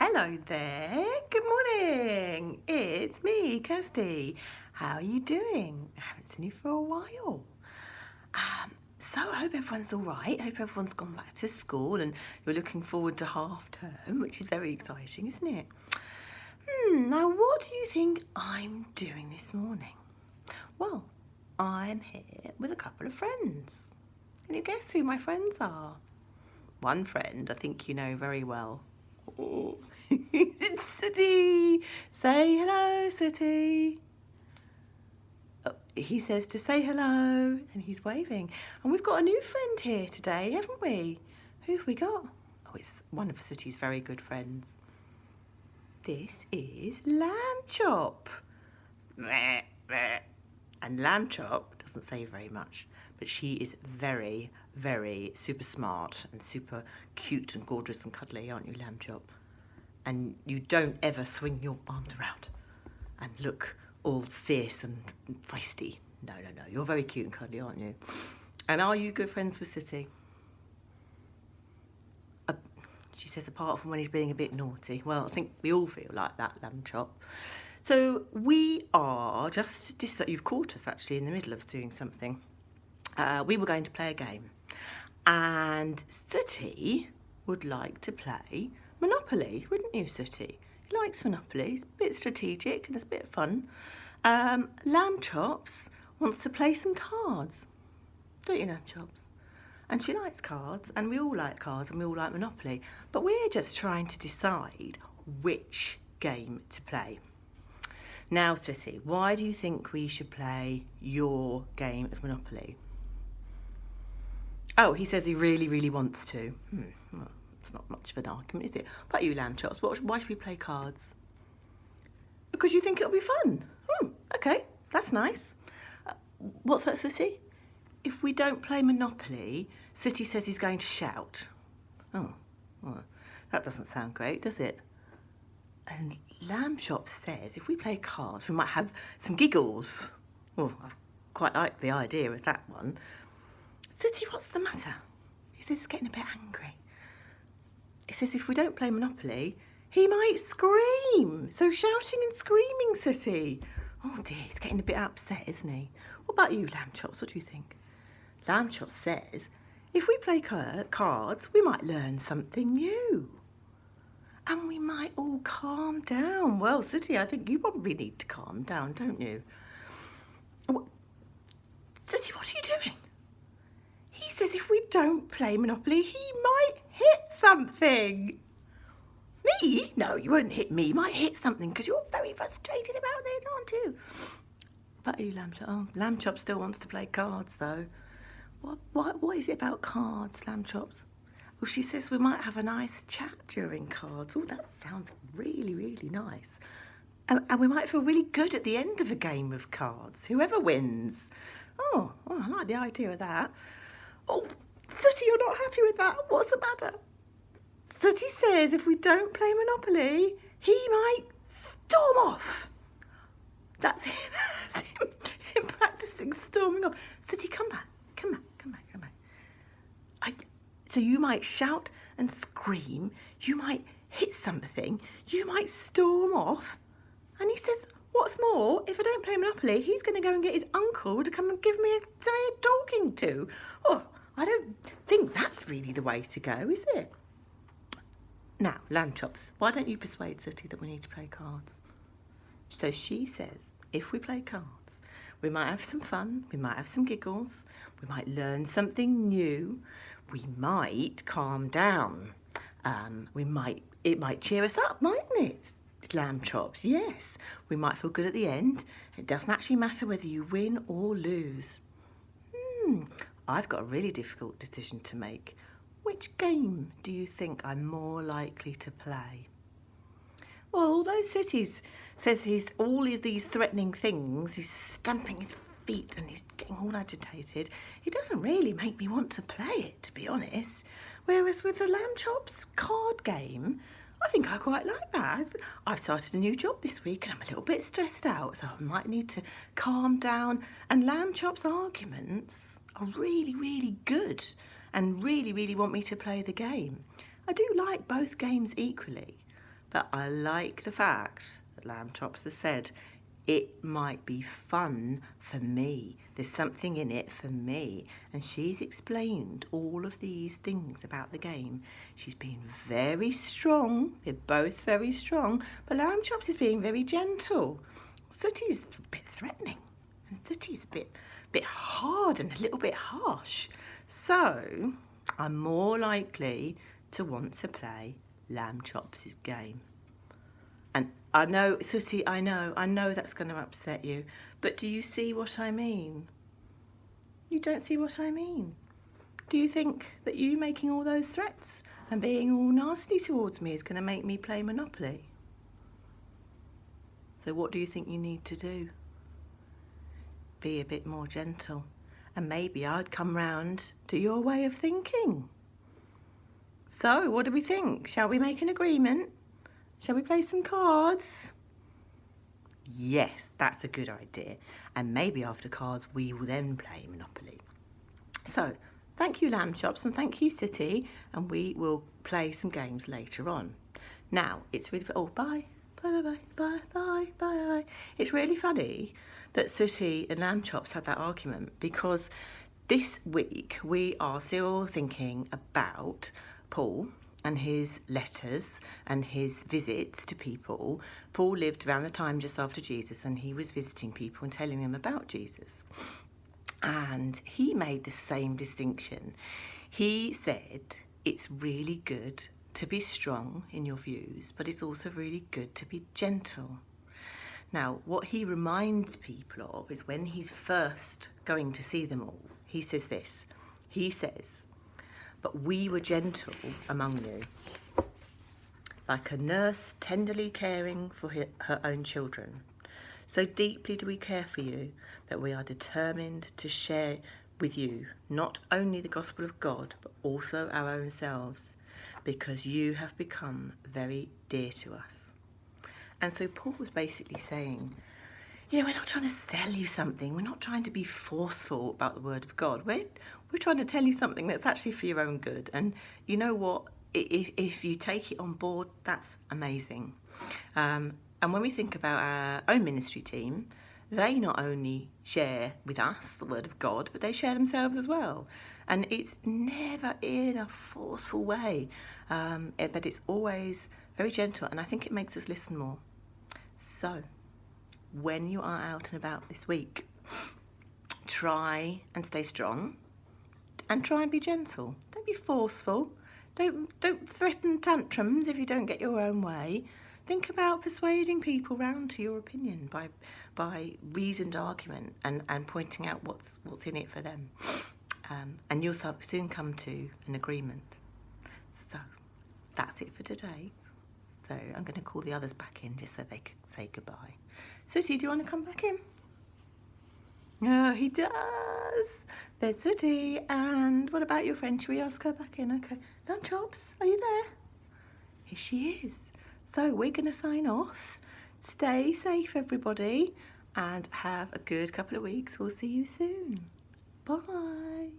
Hello there, good morning. It's me, Kirsty. How are you doing? I haven't seen you for a while. So I hope everyone's all right. I hope everyone's gone back to school and you're looking forward to half term, which is very exciting, isn't it? Now what do you think I'm doing this morning? Well, I'm here with a couple of friends. Can you guess who my friends are? One friend I think you know very well. Oh, it's Sooty. Say hello, Sooty. Oh, he says to say hello and he's waving. And we've got a new friend here today, haven't we? Who have we got? Oh, it's one of Sooty's very good friends. This is Lamb Chop. And Lamb Chop doesn't say very much, but she is very, very super smart and super cute and gorgeous and cuddly, aren't you, Lamb Chop? And you don't ever swing your arms around and look all fierce and feisty. No, you're very cute and cuddly, aren't you? And are you good friends with Sooty? She says apart from when he's being a bit naughty. Well, I think we all feel like that, Lamb Chop. So we are just you've caught us actually in the middle of doing something. We were going to play a game, and Sooty would like to play Monopoly, wouldn't you, Sooty? He likes Monopoly. It's a bit strategic and it's a bit fun. Lamb Chops wants to play some cards, don't you, Lamb Chops? And she likes cards, and we all like cards, and we all like Monopoly. But we're just trying to decide which game to play. Now, Sooty, why do you think we should play your game of Monopoly? Oh, he says he really, really wants to. Well, it's not much of an argument, is it? But you, Lamb Chops, why should we play cards? Because you think it'll be fun. Okay, that's nice. What's that, Sooty? If we don't play Monopoly, Sooty says he's going to shout. Oh, well, that doesn't sound great, does it? And Lamb Chop says if we play cards, we might have some giggles. Well, I quite like the idea of that one. Sooty, what's the matter? He says he's getting a bit angry. He says if we don't play Monopoly, he might scream. So shouting and screaming, Sooty. Oh dear, he's getting a bit upset, isn't he? What about you, Lamb Chops? What do you think? Lamb Chop says if we play cards, we might learn something new. And we might all calm down. Well, Sooty, I think you probably need to calm down, don't you? Sooty, what are you doing? He says if we don't play Monopoly, he might hit something. Me? No, you won't hit me. You might hit something because you're very frustrated about this, aren't you? But you, Lamb Chop? Oh, Lamb Chop still wants to play cards, though. What is it about cards, Lamb Chops? Well, she says we might have a nice chat during cards. Oh, that sounds really, really nice. And we might feel really good at the end of a game of cards, whoever wins. Oh, I like the idea of that. Oh, Sooty, you're not happy with that? What's the matter? Sooty says if we don't play Monopoly, he might storm off. That's him practicing storming off. Sooty, come back. So you might shout and scream, you might hit something, you might storm off. And he says, what's more, if I don't play Monopoly, he's going to go and get his uncle to come and give me somebody talking to. Oh, I don't think that's really the way to go, is it? Now, Lamb Chops, why don't you persuade Sooty that we need to play cards? So she says, if we play cards, we might have some fun, we might have some giggles, we might learn something new, we might calm down, it might cheer us up, mightn't it? Lamb Chops, yes. We might feel good at the end. It doesn't actually matter whether you win or lose. I've got a really difficult decision to make. Which game do you think I'm more likely to play? Well, although Sooty says he's all of these threatening things, he's stamping his feet and he's getting all agitated, it doesn't really make me want to play it, to be honest. Whereas with the Lamb Chops card game, I think I quite like that. I've started a new job this week and I'm a little bit stressed out, so I might need to calm down. And Lamb Chops arguments are really, really good and really, really want me to play the game. I do like both games equally, But I like the fact that Lamb Chops has said it might be fun for me. There's something in it for me. And she's explained all of these things about the game. She's been very strong. They're both very strong. But Lamb Chops is being very gentle. Sooty's a bit threatening. And Sooty's a bit hard and a little bit harsh. So I'm more likely to want to play Lamb Chops' game. And I know, Sooty, I know that's going to upset you, but do you see what I mean? You don't see what I mean. Do you think that you making all those threats and being all nasty towards me is going to make me play Monopoly? So what do you think you need to do? Be a bit more gentle, and maybe I'd come round to your way of thinking. So what do we think? Shall we make an agreement? Shall we play some cards? Yes, that's a good idea. And maybe after cards, we will then play Monopoly. So, thank you, Lamb Chops, and thank you, Sooty, and we will play some games later on. Now, it's really... Oh, bye. Bye, bye, bye, bye, bye, bye. It's really funny that Sooty and Lamb Chops had that argument, because this week we are still thinking about Paul and his letters and his visits to people. Paul lived around the time just after Jesus, and he was visiting people and telling them about Jesus. And he made the same distinction. He said it's really good to be strong in your views, but it's also really good to be gentle. Now, what he reminds people of is when he's first going to see them all, he says this. He says, "But we were gentle among you, like a nurse tenderly caring for her own children. So deeply do we care for you that we are determined to share with you not only the gospel of God, but also our own selves, because you have become very dear to us." And so Paul was basically saying, we're not trying to sell you something. We're not trying to be forceful about the word of God. We're trying to tell you something that's actually for your own good. And you know what? If you take it on board, that's amazing. And when we think about our own ministry team, they not only share with us the word of God, but they share themselves as well. And it's never in a forceful way, but it's always very gentle. And I think it makes us listen more. So, when you are out and about this week, try and stay strong and try and be gentle. Don't be forceful. Don't threaten tantrums if you don't get your own way. Think about persuading people round to your opinion by reasoned argument and pointing out what's in it for them. And you'll soon come to an agreement. So that's it for today. So I'm going to call the others back in just so they can say goodbye. Sooty, do you want to come back in? Oh, he does. There's Sooty. And what about your friend? Should we ask her back in? Okay. Lamb Chops, are you there? Here she is. So we're going to sign off. Stay safe, everybody, and have a good couple of weeks. We'll see you soon. Bye.